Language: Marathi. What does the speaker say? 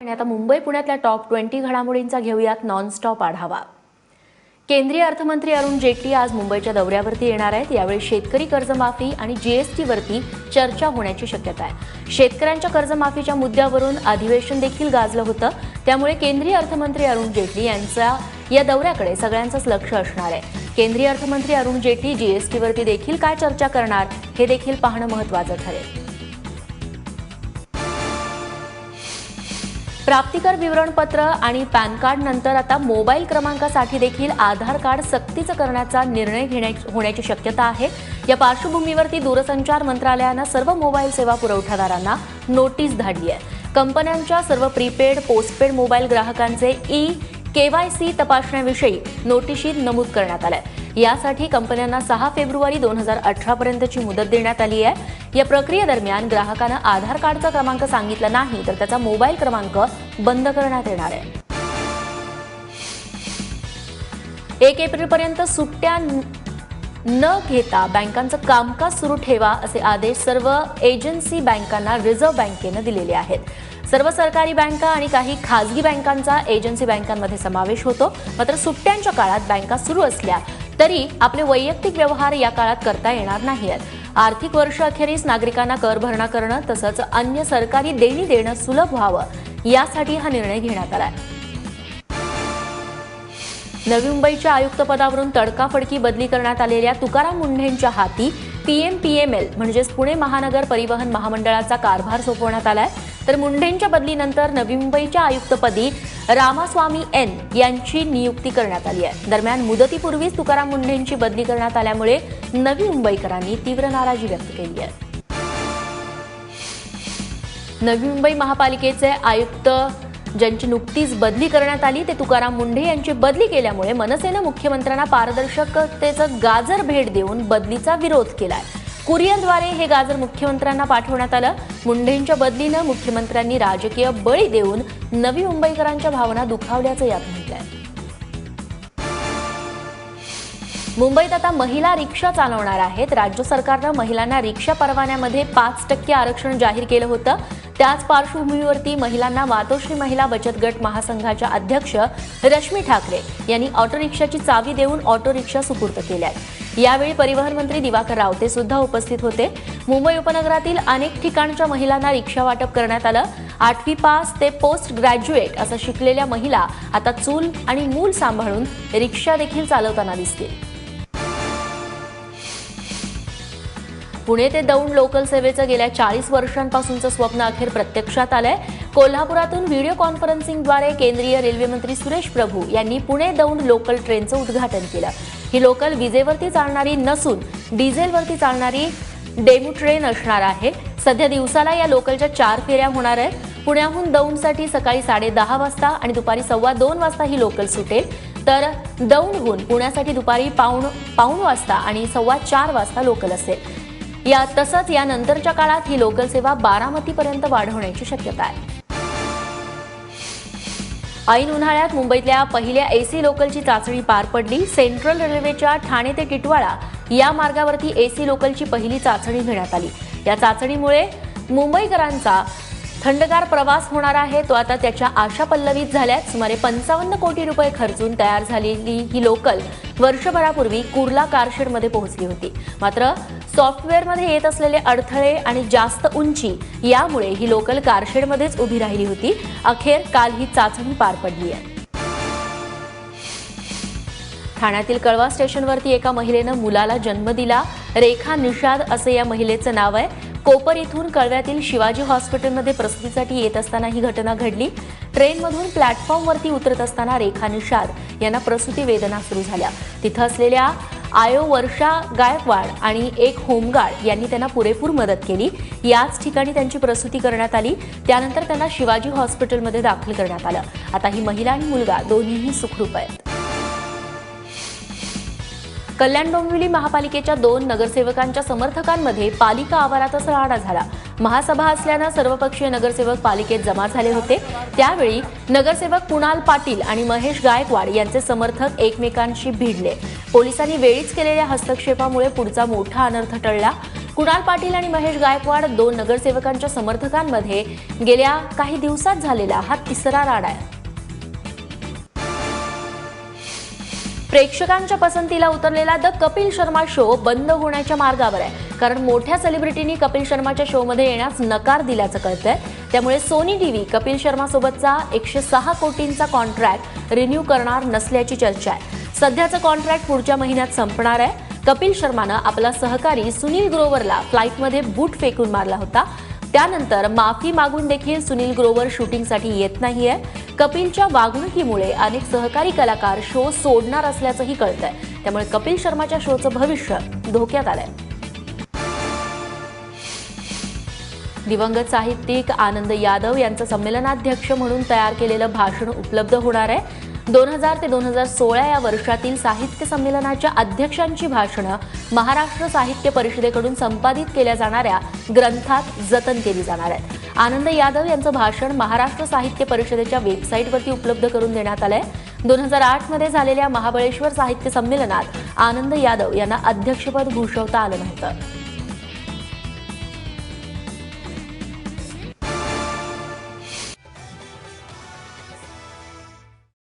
आणि आता मुंबई पुण्यातल्या टॉप 20 घडामोडींचा घेऊयात नॉनस्टॉप आढावा। केंद्रीय अर्थमंत्री अरुण जेटली आज मुंबईच्या दौऱ्यावरती येणार आहेत। यावेळी शेतकरी कर्जमाफी आणि जीएसटी वरती चर्चा होण्याची शक्यता आहे। शेतकऱ्यांच्या कर्जमाफीच्या मुद्द्यावरून अधिवेशन देखील गाजलं होतं, त्यामुळे केंद्रीय अर्थमंत्री अरुण जेटली यांचा या दौऱ्याकडे सगळ्यांचंच लक्ष असणार आहे। केंद्रीय अर्थमंत्री अरुण जेटली जीएसटी वरती देखील काय चर्चा करणार हे देखील पाहणं महत्त्वाचं ठरेल। प्राप्तिकर विवरणपत्र आणि पॅन कार्ड नंतर आता मोबाईल क्रमांकासाठी देखील आधार कार्ड सक्तीचं करण्याचा निर्णय होण्याची शक्यता आहे। या पार्श्वभूमीवरती दूरसंचार मंत्रालयानं सर्व मोबाईल सेवा पुरवठादारांना नोटीस धाडली आहे। कंपन्यांच्या सर्व प्रीपेड पोस्टपेड मोबाईल ग्राहकांचे KYC तपासण्याविषयी नोटिशीत नमूद करण्यात आलंय। यासाठी कंपन्यांना 6 फेब्रुवारी 2018 पर्यंतची मुदत देण्यात आली आहे। या प्रक्रियेदरम्यान ग्राहकानं आधार कार्डचा क्रमांक सांगितला नाही तर त्याचा मोबाईल क्रमांक बंद करण्यात येणार आहे। 1 एप्रिलपर्यंत सुट्ट्या न घेता बँकांचं कामकाज सुरू ठेवा असे आदेश सर्व एजन्सी बँकांना रिझर्व्ह बँकेनं दिलेले आहेत। सर्व सरकारी बँका आणि काही खासगी बँकांचा एजन्सी बँकांमध्ये समावेश होतो। मात्र सुट्ट्यांच्या काळात बँका सुरू असल्या तरी आपले वैयक्तिक व्यवहार या काळात करता येणार नाहीत। आर्थिक वर्ष अखेरीस नागरिकांना कर भरणा करणं तसंच अन्य सरकारी देणी देणं सुलभ व्हावं यासाठी हा निर्णय घेण्यात आलाय। नवी मुंबईच्या आयुक्तपदावरून तडकाफडकी बदली करण्यात आलेल्या तुकाराम मुंढेंच्या हाती PMPML म्हणजेच पुणे महानगर परिवहन महामंडळाचा कारभार सोपवण्यात आलाय। तर मुंढेंच्या बदलीनंतर नवी मुंबईच्या आयुक्तपदी रामास्वामी N यांची नियुक्ती करण्यात आली आहे। दरम्यान मुदतीपूर्वीच तुकाराम मुंढेंची बदली करण्यात आल्यामुळे नवी मुंबईकरांनी तीव्र नाराजी व्यक्त केली आहे। नवी मुंबई महापालिकेचे आयुक्त ज्यांची नुकतीच बदली करण्यात आली ते तुकाराम मुंढे यांची बदली केल्यामुळे मनसेनं मुख्यमंत्र्यांना पारदर्शकतेचं गाजर भेट देऊन बदलीचा विरोध केलाय। कुरिअरद्वारे हे गाजर मुख्यमंत्र्यांना पाठवण्यात आलं। मुंढेंच्या बदलीनं मुख्यमंत्र्यांनी राजकीय बळी देऊन नवी मुंबईकरांच्या भावना दुखावल्याचं यात म्हटलंय। मुंबईत आता महिला रिक्षा चालवणार आहेत। राज्य सरकारनं महिलांना रिक्षा परवान्यामध्ये 5% आरक्षण जाहीर केलं होतं। त्याच पार्श्वभूमीवरती महिलांना मातोश्री महिला बचत गट महासंघाच्या अध्यक्ष रश्मी ठाकरे यांनी ऑटो रिक्षाची चावी देऊन ऑटो रिक्षा सुपूर्द केल्या। यावेळी परिवहन मंत्री दिवाकर रावते सुद्धा उपस्थित होते। मुंबई उपनगरातील अनेक ठिकाणच्या महिलांना रिक्षा वाटप करण्यात आलं। 8वी पास ते पोस्ट ग्रॅज्युएट असं शिकलेल्या महिला आता चूल आणि मूल सांभाळून रिक्षा देखील चालवताना दिसतील। पुणे ते दौंड लोकल सेवेचं गेल्या 40 वर्षांपासूनचं स्वप्न अखेर प्रत्यक्षात आलंय। कोल्हापुरातून व्हिडिओ कॉन्फरन्सिंगद्वारे केंद्रीय रेल्वे मंत्री सुरेश प्रभू यांनी पुणे दौंड लोकल ट्रेनचं उद्घाटन केलं। ही लोकल विजेवरती चालणारी नसून डिझेलवरती चालणारी डेमो ट्रेन असणार आहे। सध्या दिवसाला या लोकलच्या 4 फेऱ्या होणार आहेत। पुण्याहून दौंडसाठी सकाळी 10:30 वाजता आणि दुपारी 2:15 वाजता ही लोकल सुटेल, तर दौंडहून पुण्यासाठी दुपारी पाऊण वाजता आणि 4:15 वाजता लोकल असेल। तसंच यानंतरच्या काळात ही लोकल सेवा बारामतीपर्यंत वाढवण्याची शक्यता आहे। ऐन उन्हाळ्यात मुंबईतल्या पहिल्या AC लोकलची चाचणी पार पडली। सेंट्रल रेल्वेच्या ठाणे ते टिटवाळा या मार्गावरती AC लोकलची पहिली चाचणी घेण्यात आली। या चाचणीमुळे मुंबईकरांचा थंडगार प्रवास होणार आहे तो आता त्याच्या आशा पल्लवीत झाल्यात। सुमारे 55 कोटी रुपये खर्चून तयार झालेली ही लोकल वर्षभरापूर्वी कुर्ला कारशेडमध्ये पोहोचली होती। मात्र सॉफ्टवेअरमध्ये येत असलेले अडथळे आणि जास्त उंची यामुळे ही लोकल कारशेडमध्येच उभी राहिली होती। अखेर काल ही चाचणी पार पडली आहे। ठाण्यातील कळवा स्टेशनवरती एका महिलेनं मुलाला जन्म दिला। रेखा निषाद असे या महिलेचं नाव आहे। कोपर इथून कळव्यातील शिवाजी हॉस्पिटलमध्ये प्रसूतीसाठी येत असताना ही घटना घडली। ट्रेनमधून प्लॅटफॉर्मवरती उतरत असताना रेखा निषाद यांना प्रसूती वेदना सुरू झाल्या। तिथं असलेल्या आयो वर्षा गायकवाड आणि एक होमगार्ड यांनी त्यांना पुरेपूर मदत केली। याच ठिकाणी त्यांची प्रसूती करण्यात आली। त्यानंतर त्यांना शिवाजी हॉस्पिटलमध्ये दाखल करण्यात आलं। आता ही महिला आणि मुलगा दोन्हीही सुखरूप आहेत। कल्याण डोंबिवली महापालिकेच्या 2 नगरसेवकांच्या समर्थकांमध्ये पालिका आवारातच राडा झाला। महासभा असल्यानं सर्वपक्षीय नगरसेवक पालिकेत जमा झाले होते। त्यावेळी नगरसेवक कुणाल पाटील आणि महेश गायकवाड यांचे समर्थक एकमेकांशी भिडले। पोलिसांनी वेळीच केलेल्या हस्तक्षेपामुळे पुढचा मोठा अनर्थ टळला। कुणाल पाटील आणि महेश गायकवाड दोन नगरसेवकांच्या समर्थकांमध्ये गेल्या काही दिवसात झालेला हा तिसरा राडा आहे. प्रेक्षकांच्या पसंतीला उतरलेला द कपिल शर्मा शो बंद होण्याच्या मार्गावर आहे. कारण मोठ्या सेलिब्रिटींनी कपिल शर्माच्या शोमध्ये येण्यास नकार दिल्याचं कळतंय. त्यामुळे सोनी टीव्ही कपिल शर्मा सोबतचा 106 कोटींचा कॉन्ट्रॅक्ट रिन्यू करणार नसल्याची चर्चा आहे. सध्याचं कॉन्ट्रॅक्ट पुढच्या महिन्यात संपणार आहे. कपिल शर्मानं आपला सहकारी सुनील ग्रोवरला फ्लाईटमध्ये बूट फेकून मारला होता. त्यानंतर माफी मागून देखील सुनील ग्रोवर शूटिंगसाठी येत नाहीये. कपिलच्या वागणुकीमुळे अनेक सहकारी कलाकार शो सोडणार असल्याचंही कळतंय. त्यामुळे कपिल शर्माच्या शोचं भविष्य धोक्यात आलंय. दिवंगत साहित्यिक आनंद यादव यांचं संमेलनाध्यक्ष म्हणून तयार केलेलं भाषण उपलब्ध होणार आहे. 2000 ते 2016 या वर्षातील साहित्य संमेलनाच्या अध्यक्षांची भाषणं महाराष्ट्र साहित्य परिषदेकडून संपादित केल्या जाणाऱ्या ग्रंथात जतन केली जाणार आहेत. आनंद यादव यांचं भाषण महाराष्ट्र साहित्य परिषदेच्या वेबसाईटवरती उपलब्ध करून देण्यात आलंय. 2008 मध्ये झालेल्या महाबळेश्वर साहित्य संमेलनात आनंद यादव यांना अध्यक्षपद भूषवता आलं नव्हतं.